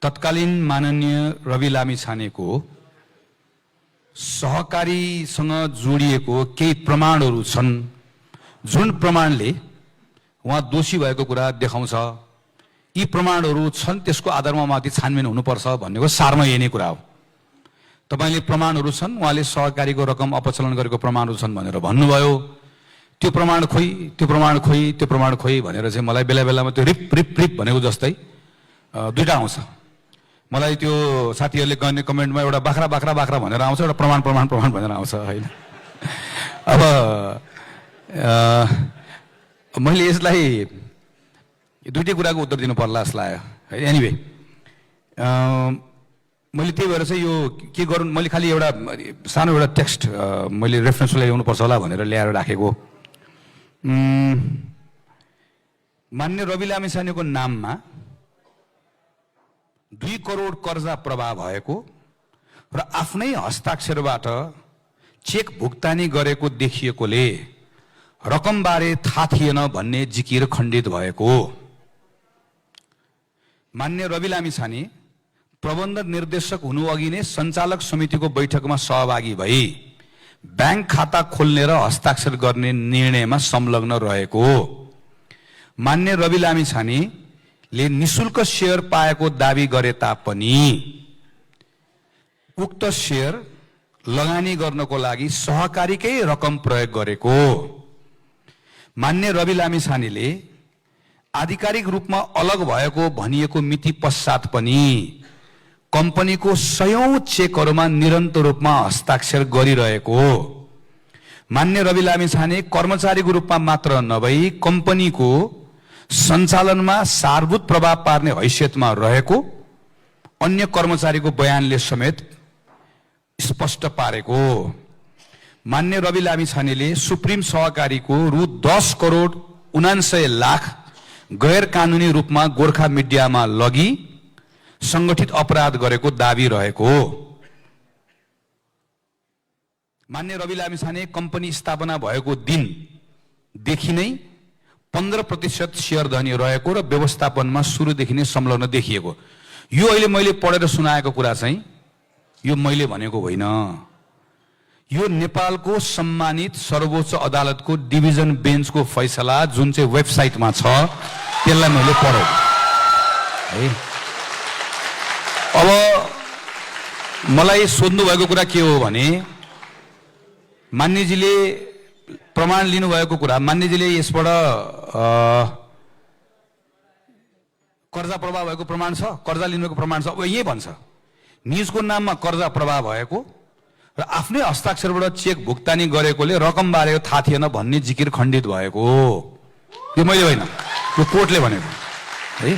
तत्कालीन माननीय रवि लामिछानेको सहकारीसँग जोडिएको केही प्रमाणहरू छन् जुन प्रमाणले उहाँ दोषी भएको कुरा देखाउँछ। यी प्रमाणहरू छन्, त्यसको आधारमा माथि छानबिन हुनुपर्छ भन्नेको सारमा यही नै कुरा हो। तपाईले प्रमाणहरू छन्, उहाँले सहकारीको रकम अपचलन गरेको प्रमाणहरू छन् भनेर भन्नुभयो। त्यो प्रमाण खोइ, त्यो प्रमाण खोइ, त्यो प्रमाण खोइ भनेर चाहिँ मलाई बेला बेलामा त्यो रिप रिप रिप भनेको जस्तै दुईटा आउँछ। मलाई त्यो साथीहरूले गर्ने कमेन्टमा एउटा बाख्रा बाख्रा बाख्रा भनेर आउँछ, एउटा प्रमाण प्रमाण प्रमाण भनेर आउँछ हैन। अब मैले यसलाई दुईटै कुराको उत्तर दिनु पर्ला जस्तो लाग्यो। एनिवे मैले त्यही भएर चाहिँ यो के गरौँ, मैले खालि एउटा सानो एउटा टेक्स्ट मैले रेफरेन्स ल्याउनु पर्छ होला भनेर ल्याएर राखेको। मान्य रवि लामिछानेको नाममा 2 करोड कर्जा प्रवाह भएको र आफ्नै हस्ताक्षरबाट चेक भुक्तानी गरेको देखिएकोले रकमबारे थाहा थिएन भन्ने जिकिर खण्डित भएको। मान्य रवि लामिछाने प्रबन्ध निर्देशक हुनु अघि नै सञ्चालक समितिको बैठकमा सहभागी भई ब्याङ्क खाता खोल्ने र हस्ताक्षर गर्ने निर्णयमा संलग्न रहेको। मान्य रवि लामिछानेले निशुल्क शेयर पाएको दावी गरे तापनि उक्त शेयर लगानी गर्नको लागि सहकारीकै रकम प्रयोग गरेको। मान्य रवि लामिछानेले आधिकारिक रूपमा अलग भएको भनिएको मिति पश्चात पनि कम्पनीको 100औं चेकहरूमा निरन्तर रूपमा हस्ताक्षर गरिरहेको। मान्य रवि लामिछाने कर्मचारीको रूपमा मात्र नभई कम्पनीको सञ्चालनमा सारभूत प्रभाव पार्ने हैसियतमा रहेको अन्य कर्मचारीको बयानले समेत स्पष्ट पारेको। मान्य रवि लामिछानेले सुप्रिम सहकारीको रु 10 करोड 79 लाख गैर कानुनी रूपमा गोर्खा मिडियामा लगी संगठित अपराध गरेको दावी रहेको। मान्य रवि लामिछाने कम्पनी स्थापना भएको दिनदेखि नै 15% शेयर धनी रहेको र व्यवस्थापनमा सुरुदेखि नै संलग्न देखिएको। यो अहिले मैले पढेर सुनाएको कुरा चाहिँ यो मैले भनेको होइन, यो नेपालको सम्मानित सर्वोच्च अदालतको डिभिजन बेन्चको फैसला जुन चाहिँ वेबसाइटमा छ त्यसलाई मैले पढेको है। अब मलाई सोध्नु भएको कुरा के हो भने मान्यजीले प्रमाण लिनुभएको कुरा, मान्यजीले यसबाट कर्जा प्रवाह भएको प्रमाण छ, कर्जा लिनुभएको प्रमाण छ। अब यही भन्छ निजको नाममा कर्जा प्रवाह भएको र आफ्नै हस्ताक्षरबाट चेक भुक्तानी गरेकोले रकम बारे थाहा थिएन भन्ने जिकिर खण्डित भएको। यो मैले होइन, यो कोर्टले भनेको है।